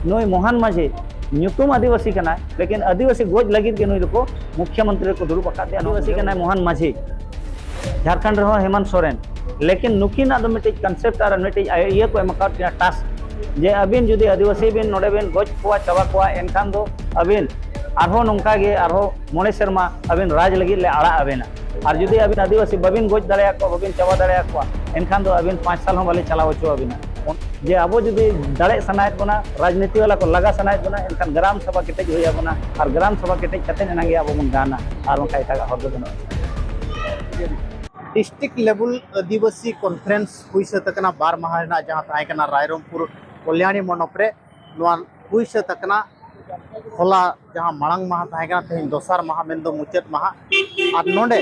नुई मोहन माझी ᱧᱩᱛᱩᱢ आदिवासी कना लेकिन आदिवासी गोज लगित के नुई को मुख्यमंत्री को दुरुब अकादे आदिवासी कना मोहन माझी झारखंड रहो हेमंत सोरेन लेकिन नुकिना दो मिटे कंसेप्ट और मिटे ये को एमका टास्क जे अबिन जुदी आदिवासी बिन नोडे बिन गोज कोआ चाबा कोआ एनखान दो अबिन आरो नोंका गे आरो मोने शर्मा अबिन राज लगी ले आड़ा अबिना और जुदी अबिन आदिवासी बबिन गोज दड़या को बबिन चाबा दड़या को एनखान दो अबिन 5 साल हम वाले चलाव चो अबिना जे अब जुदी दड़े सनायत बना राजनीति वाला को लगा सनायत बना एनखान ग्राम सभा केटेज होया बना और ग्राम सभा केटेज कते नागे अब बन गाना और उनका इटा हर दो बना डिस्ट्रिक्ट लेवल आदिवासी कॉन्फ्रेंस हुई से तकना 12 माह ना जहां तायकना रायरंगपुर कल्याणी मंडप रे नोआ हुई से तकना होला जहां मांग माह तायकना तेन दोसर माह मेन दो मुचत माह और नोडे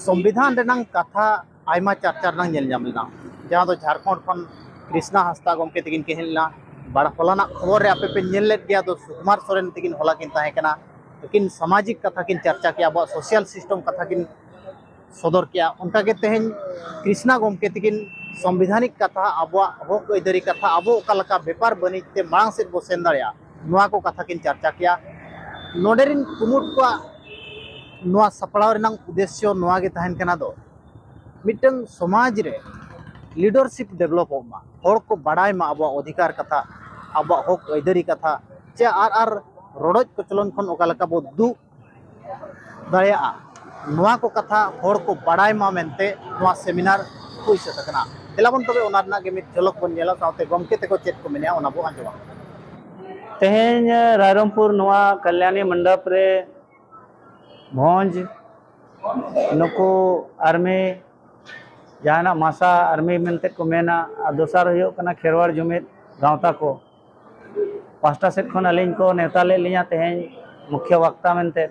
संविधान रेनांग कथा आयमा चर्चा रंग नेल जामलना जहां तो झारखंड खन कृष्णा हस्ता गमके तकिन केहलना बड़ा फलाना खबर रे आपे पे नेल लेत गया तो सुकुमार सोरेन तकिन होला किन तायकना लेकिन सामाजिक कथा किन चर्चा किया अब सोशल सिस्टम कथा किन सदर किया उनका के तेहन कृष्णा गमके तकिन संविधानिक कथा अब हक अइदारी कथा अब ओकालका व्यापार बाणिज्य मांग से बो सेन दाड़िया नोआ को कथा किन चर्चा किया नोडेरिन कुमुट को नोआ सपड़ाव रेनांग उद्देश्य नोआ गे तहन कना दो मिटन समाज रे लीडरशिप डेवलप होमा हर को बड़ाई मा अब अधिकार कथा अब हक अइदारी कथा चे आर रोडज कचलन खन ओकालका बो दु दाड़िया नोआ को कथा हर को बड़ाई मा मेनते नोआ सेमिनार हुई से तकना तेलाबन तबे ओना ना गे मिट झलक बन जेला साथे गमके तेको चेत को मेनिया ओना बो आंजवा तेहेन रायरंगपुर नोआ कल्याणी मंडप रे भोंज नुको आर्मी जहाना मासा आर्मी मेनते को मेना दोसार हो कना खेरवाड़ जुमित गांवता को पास्टा सेट खन अलिन को नेता ले लिया तेहेन मुख्य वक्ता मेनते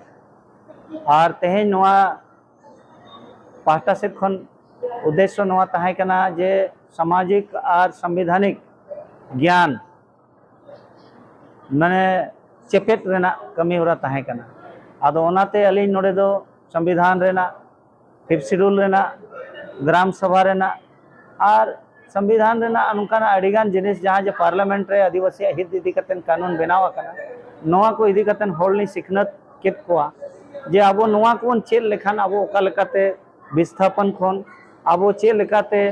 और तेहेन नोआ पास्टा सेट खन उद्देश्य नोआ ताहे कना जे सामाजिक और संवैधानिक ज्ञान माने चेपेट रेना कमी होरा ताहे कना आदो ओनाते अलिन नोडे दो संविधान रेना 5th शेड्यूल रेना ग्राम सभा रेना और संविधान रेना अनुकाना अडिगान जिनिस जहां जे पार्लियामेंट रे आदिवासी हित इदी कतन कानून बनावा कना नोआ को इदी कतन होलनी सिखनत केत कोआ जे आबो नोआ कोन चेल लेखान आबो ओका लेकाते विस्थापन खन आबो चेल लेकाते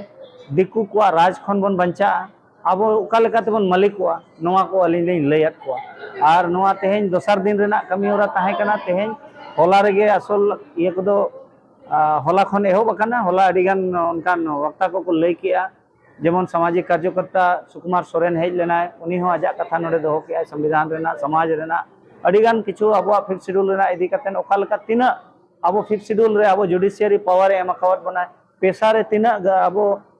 दिकु कोआ राज खन बन बंचा आबो ओका लेकाते बन मालिक कोआ नोआ को अलिन ले लैयत कोआ और नोआ तेहेन दोसर दिन रेना कमी होरा ताहे कना तेहेन होला रेगे असल ये को दो होला खन एहोब कना होला अडिगान उनकान वक्ता को लई किया जेमन सामाजिक कार्यकर्ता सुकुमार सोरेन हेज लेना उनी हो आजा कथा नोडे दो के संविधान रेना समाज रेना अडिगान किछु अब 5th शेड्यूल रेना इदी कतन ओकालका तिना अब 5th शेड्यूल रे अब जुडिशियरी पावर एम अकाउंट बना पेशा रे तिना अब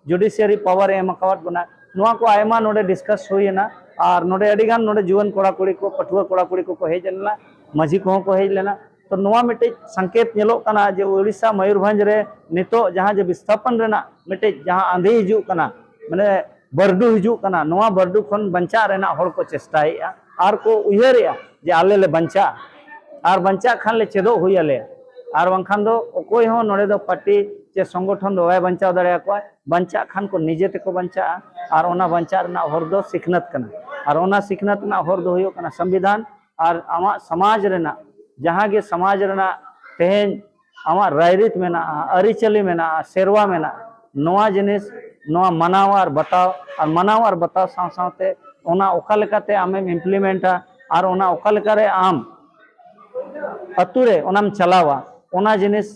जुडिशियरी पावर एम अकाउंट बना नोआ को आयमा नोडे डिस्कस होइना और नोडे अडिगान नोडे जुवन कोड़ा कुड़ी को पठुआ कोड़ा कुड़ी को हेज लेना माझी को हेज लेना तो नोआ मिटे संकेत नेलो कना जे ओडिशा मयूरभंज रे नितो जहां जे विस्थापन रेना मिटे जहां आंधी हिजु कना माने बरडू हिजु कना नोआ बरडू खन बंचा रेना हर को चेष्टाया और को उयहरिया जे आले ले बंचा और बंचा खान ले चेदो हुइले और बंखान दो कोई हो नोडे दो पार्टी जे संगठन दो वाय बंचा दड़या को बंचा खान को निजे ते को बंचा और ओना बंचा रेना हर दो सिखनत कना और ओना सिखनत ना हर दो हुयो कना संविधान और आमा समाज रेना जहाँ के समाज रेना तेहेन आमा रायरित मेना अरिचली मेना सेरवा मेना नोआ जिनिस नोआ मनाव और बताव साव सावते ओना ओका लेकाते आमेम इम्प्लीमेंटा और ओना ओका लेकारे आम अतुरे ओनाम चलावा ओना जिनिस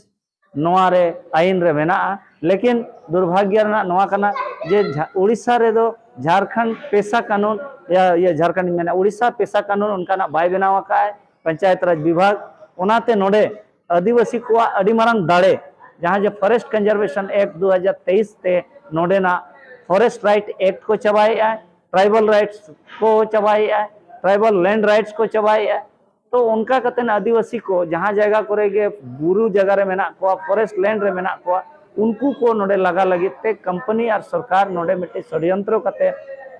नोआ रे आईन रे मेना लेकिन दुर्भाग्य रेना नोआ कना जे उड़ीसा रे दो झारखंड पेशा कानून या ये झारखंड मेना उड़ीसा पेशा कानून उनका ना बाय बनावा का है पंचायत राज विभाग ओनाते नोडे आदिवासी को अडी मारंग दाड़े जहां जे फॉरेस्ट कंजर्वेशन एक्ट 2023 ते नोडे ना फॉरेस्ट राइट एक्ट को चबाई है ट्राइबल राइट्स को चबाई है ट्राइबल लैंड राइट्स को चबाई है तो उनका कतन आदिवासी को जहां जगह करेगे बुरु जगह रे मेना को फॉरेस्ट लैंड रे मेना को उनको को नोडे लगा लगी ते कंपनी और सरकार नोडे मिटे षड्यंत्र कते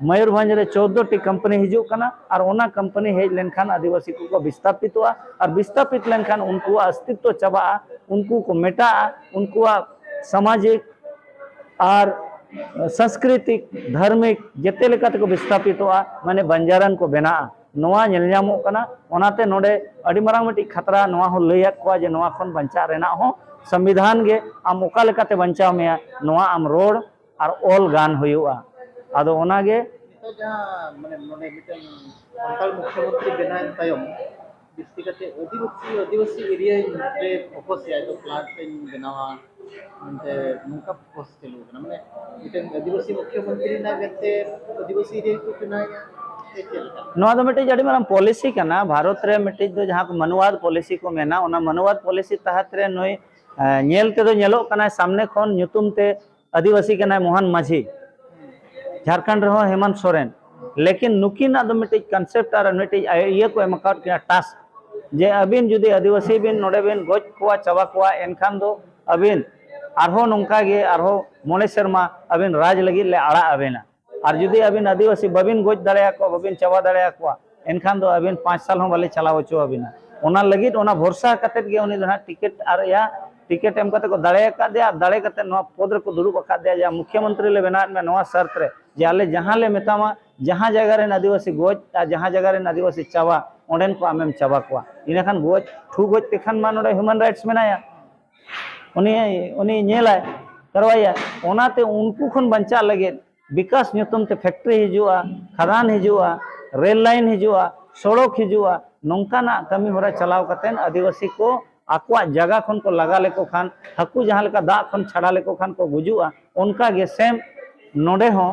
मयूरभंज रे 14 टी कंपनी हिजु कना और ओना कंपनी हेज लेनखान आदिवासी को विस्थापित हुआ और विस्थापित लेनखान उनको अस्तित्व चबा उनको को मेटा उनको सामाजिक और सांस्कृतिक धार्मिक जेते लेकाते को विस्थापितोआ माने बंजारन को बना नोआ नेलनामो कना ओनाते नोडे अडी मारांग मिटी खतरा नोआ हो लैयात को जे नोआ खन बंचा रेना हो संविधान गे आम ओका लेकाते बंचाव मेया नोआ आम रोड और ऑल गान हुयुआ आदो ओनागे तो जहाँ माने नोडे मिटन संताल मुख्यमंत्री बनाए तायम बिस्तिकते आदिवासी एरिया रे फोकस है तो प्लांट पे बनावा म्हणजे नुका फोकस चलू ना माने मिटन आदिवासी मुख्यमंत्री ना गते आदिवासी एरिया को बनाया नोआ दो मिटे जड़ी मारांग पॉलिसी कना भारत रे मिटे दो जहां को मनवाद पॉलिसी को मेना ओना मनवाद पॉलिसी तहत रे नोय नेल ते दो नेलो कना सामने खन ᱧᱩᱛᱩᱢ ते आदिवासी कना मोहन माझी झारखंड रहो हेमंत सोरेन लेकिन नुकिना दो मिटे कांसेप्ट और मिटे ये को एमकाउट के टास्क जे अबिन जुदी आदिवासी बिन नोडे बिन गोज कोआ चाबा कोआ एनखान दो अबिन आरहो नोंका गे आरहो मोने शर्मा अबिन राज लगी ले आड़ा अबिना और जुदी अबिन आदिवासी बबिन गोज दड़या को बबिन चाबा दड़या को एनखान दो अबिन 5 साल हो वाले चलाव चो अबिना ओना लगित ओना भरोसा कतेत गे उनी दना टिकट और या टिकट एम कते को दड़या का दे दड़े कते नो पद रे को दुरुब का दे जा मुख्यमंत्री ले बना में नवा शर्त रे जे आले जहां ले मेतामा जहां जगह रे आदिवासी गोज जहां जगह रे आदिवासी चाबा ओंडेन को आमेम चाबा को इना खान गोज ठू गोज तेखान मा नोडे ह्यूमन राइट्स मेनाया उनी उनी नेलाय करवाया ओनाते उनको खन बंचा लगे विकास ᱧᱩᱛᱩᱢ ते फैक्ट्री हिजुआ खदान हिजुआ रेल लाइन हिजुआ सड़क हिजुआ नौकाना कमी होरा चलाव कतेन आदिवासी को आकुआ जगह खन को लगा लेको खान हकू जहां लेका दा खन छाड़ा लेको खान को गुजुआ उनका गे सेम नोडे हो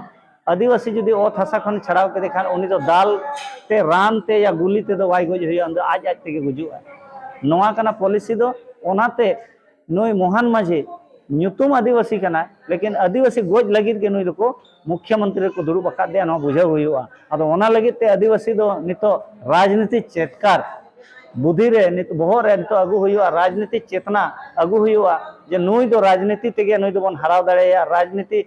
आदिवासी जुदी ओत हसा खन छड़ाव के देखान उनी तो दाल ते रान ते या गुली ते दो वाई गोज हुई अंदर आज आज ते गुजुआ नोआ कना पॉलिसी दो ओनाते नोय मोहन माझी ᱧᱩᱛᱩᱢ आदिवासी कना लेकिन आदिवासी गोज लगित के नुई को मुख्यमंत्री को दुरुब अका दे नो बुझे हुआ अदो ओना लगित ते आदिवासी दो नितो राजनीति चेतकार बुद्धि रे नित बहो रे नितो अगु हुआ राजनीति चेतना अगु हुआ जे नुई दो राजनीति तेगे नुई दो बन हराव दड़ेया राजनीति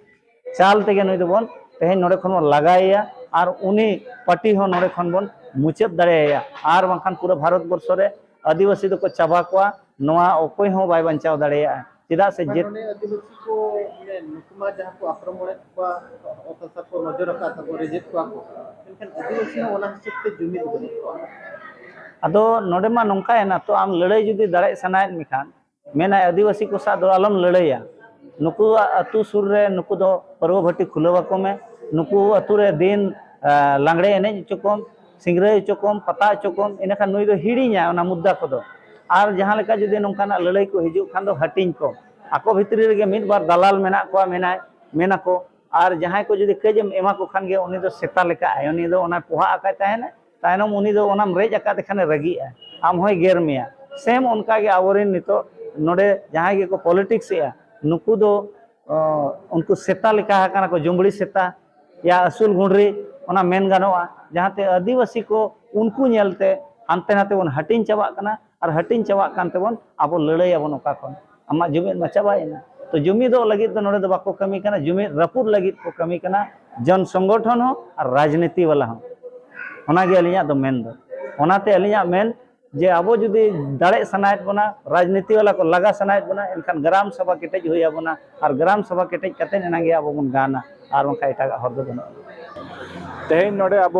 चाल तेगे नुई दो बन तेहे नोडे खन बन लगाया और उनी पार्टी हो नोडे खन बन मुचेद दड़ेया और बंखान पूरा भारत वर्ष रे आदिवासी दो को चाबा कोआ नोआ ओकोय हो बाय बंचाव दड़ेया चिदा से जे आदिवासी को ने नुकमा जहां को आक्रमण को ओतसा को नजर रखा था को रिजेक्ट को लेकिन आदिवासी ओना हिसाब से जुमिद बने अदो नोडे मा नोंका है ना तो आम लड़ाई जुदी दड़े सनाय मिखान मेना आदिवासी को साथ आलम लड़ाइया नुकु अतु सुर रे नुकु दो पर्व भट्टी खुलवा को में नुकु अतु रे दिन लांगड़े एने चुकोम सिंगरे चुकोम पता चुकोम इनखान नुई दो हिड़ीया ओना मुद्दा को दो और जहां लेका जुदी नोंकाना लड़ाई को हिजु खान दो हटिंग को आको भितरी रे मिद बार दलाल मेना को मेनाय मेना को और जहां को जुदी कजम एमा को खान गे उनी दो सेता लेका आय उनी दो ओना पोहा आका ताहेना तायनम उनी दो ओनाम रेज आका देखाने रगी आ आम होय गेर मिया सेम उनका गे आवरिन नितो नोडे जहां गे को पॉलिटिक्स या नुकु दो उनको सेता लेका हकाना को जुमड़ी सेता या असुल गुंडरी ओना मेन गानोआ जहां ते आदिवासी को उनको नेलते हानते नाते बन हटिंग चाबा कना और हटिंग चाबा कानते बन आबो लड़ाई आबो ओका खन आमा जुमिद मचाबायना तो जुमिद लगित दो नोडे दो बाको कमी कना जुमिद रपुर लगित को कमी कना जन संगठन हो और राजनीति वाला हो ओना गे अलिया दो मेन दो ओनाते अलिया मेन जे आबो जुदी दाड़े सनायत बना राजनीति वाला को लगा सनायत बना एनखान ग्राम सभा केटेज हुई आबोना और ग्राम सभा केटेज कते एनागे आबो बन गाना और उनका एटा हर दो बना तेहन नोडे अब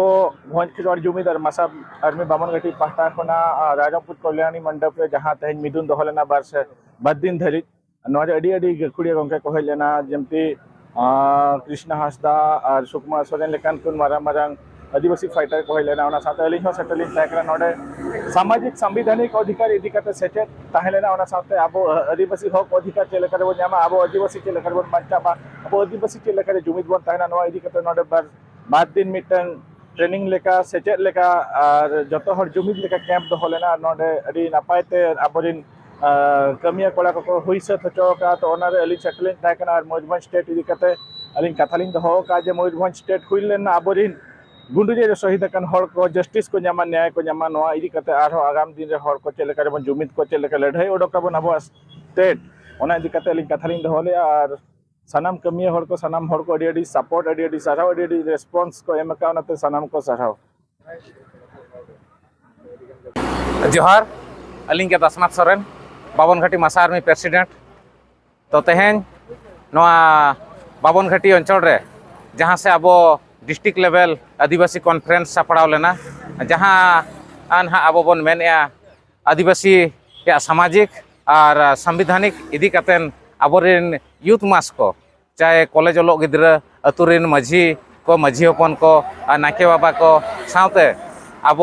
भोज खिजवाड़ जुमीदार मासा आर्मी बामनघाटी पाहटा खना राजापुर कल्याणी मंडप रे जहां तेहन मिदुन दोहो लेना बार दिन धरी नोडे अडी अडी गखुड़िया गंके को हेज लेना जेमती कृष्ण हांसदा और सुकुमार सोरेन लेकान कुन मारांग मारांग आदिवासी फाइटर को हेज लेना ओना साथे अलिन हो सेटलिन ताकरा नोडे सामाजिक संवैधानिक अधिकार इदी कते सेटेट ताहे लेना ओना साथे आबो आदिवासी हक अधिकार चले करे बो ᱧᱟᱢᱟ आबो आदिवासी चले करे बन बांचा आबो आदिवासी चले करे जुमिद बन ताहेना नोआ इदी कते नोडे बार दिन मिटन ट्रेनिंग लेका सेचेट लेका और जतो हर जुमिद लेका कैंप दो लेना नोडे अडी नापायते आबोरिन कमिया कोड़ा को हुइसे थचो का तो ओना रे अली सेटलिन ताकना और मयूरभंज स्टेट इदी कते अलिन कथालिन दो का जे मयूरभंज स्टेट हुइ लेना आबोरिन गुंडुजे रे शहीद कन हर को जस्टिस को ᱧᱟᱢᱟ न्याय को ᱧᱟᱢᱟ नोआ इदी कते आरो आगाम दिन रे हर को चले करे बन जुमिद को चले करे लड़ाई ओडोका बन आबो स्टेट ओना इदी कते अलिन कथालिन दो ले और सनाम कमिया हर को सनाम हर को अडी अडी सपोर्ट अडी अडी साराव अडी अडी रेस्पॉन्स को एम का ओनाते सनाम को साराव जोहार अलिंग के दसनाथ सोरेन बाबनघाटी मासा आर्मी प्रेसिडेंट तो तेहेन नोआ बाबन घाटी अंचल रे जहाँ से अब डिस्ट्रिक्ट लेवल आदिवासी कॉन्फ्रेंस सापड़ाव लेना जहाँ अनहा अब बन मेनया आदिवासी या सामाजिक और संविधानिक इदी कतेन अबोरेन यूथ मास को चाहे कॉलेज ओलोग गिद्रा अतुरेन माझी को माझी हपन को नाके बाबा को साथे अब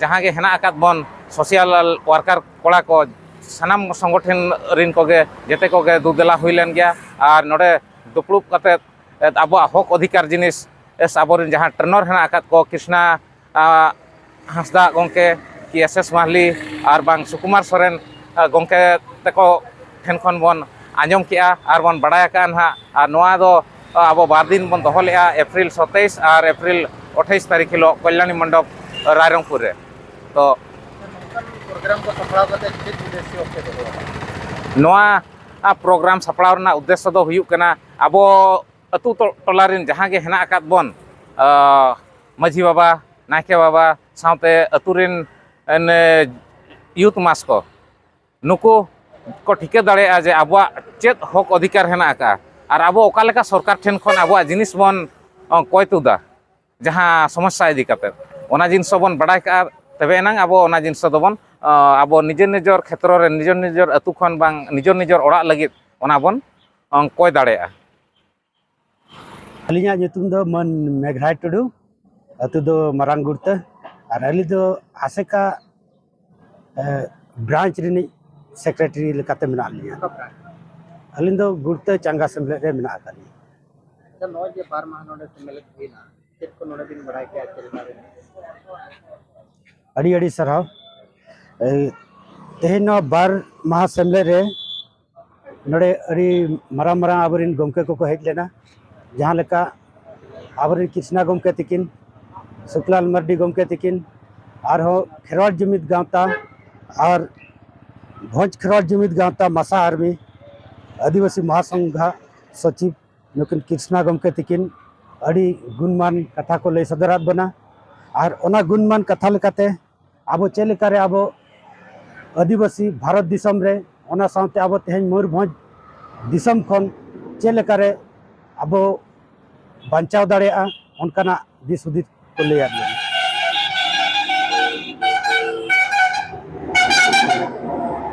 जहाँ के हेना आकात बन सोशल वर्कर कोड़ा को सानाम संगठन रिन कोगे जेते कोगे दुदेला हुईलेन गया और नोडे दुपड़ुब कते अब हक अधिकार जिनिस एस आबोरेन जहाँ ट्रेनर हेना आकात को कृष्णा हांसदा गोंके कि एस माहली और बांग सुकुमार सोरेन गोंके तको ठेन खन बन आंजम किया और बन बड़ाय कान हा और नोआ दो अब बार दिन बन दोहो लेआ एप्रिल 27 और एप्रिल 28 तारीख हिलो कल्याणी मंडप रायरंगपुर रे तो प्रोग्राम को सफल करते चेक उद्देश्य ओके दो नोआ प्रोग्राम सपड़ाव रना उद्देश्य दो हुयुग कना अब अतु टोला रिन जहाँ के हेना आकात बन माझी बाबा नायके बाबा साथे अतु रिन यूथ मास को नुकु को ठिके दाड़े जे अब चेत हक अधिकार हेना आका और अब ओकालेका सरकार ठेन खन अब जिनिस बन कय तुदा जहाँ समस्या इदी कते ओना जिनिस बन बड़ाय का तबे एनांग अब ओना जिनिस दबन अब निजर निजर क्षेत्र रे निजर निजर अतु खन बांग निजर निजर ओड़ा लगित ओना बन कय दाड़ेया अलिया nyutum do मन मेघराय टुडू अतु दो मरांग गुरते और अली दो आसेका ब्रांच रिनी सेक्रेटरी लेकाते मेना लिया अलिन दो गुरते चांगा सेम्बले रे मेना आकाली जब नौ जे बार माह नोडे सेम्बले हुईना चेक को नोडे दिन बढ़ाई के चलना रे अड़ी अड़ी सरहाव तेहनो बार माह सेम्बले रे नोडे अड़ी मरा मरा आबरिन गोमके को हेज लेना जहाँ लेका आबरिन कृष्णा गोमके तिकिन शुक्लाल मर्डी गोमके तिकिन और हो खेरवाड़ जुमित गांवता और भोज खेरवाड़ जुमित गांवता मसा आर्मी आदिवासी महासंघ सचिव नुकिन कृष्णा गोमके तिकिन अड़ी गुणमान कथा को लय सदरात बना और ओना गुणमान कथा लेकाते आबो चेलेका रे आबो आदिवासी भारत दिसम रे ओना साथे आबो तेहन मयूरभंज दिसम खन चेलेका रे आबो बांचाव दाड़ेया उनकाना दिस हुदिस को लय आदि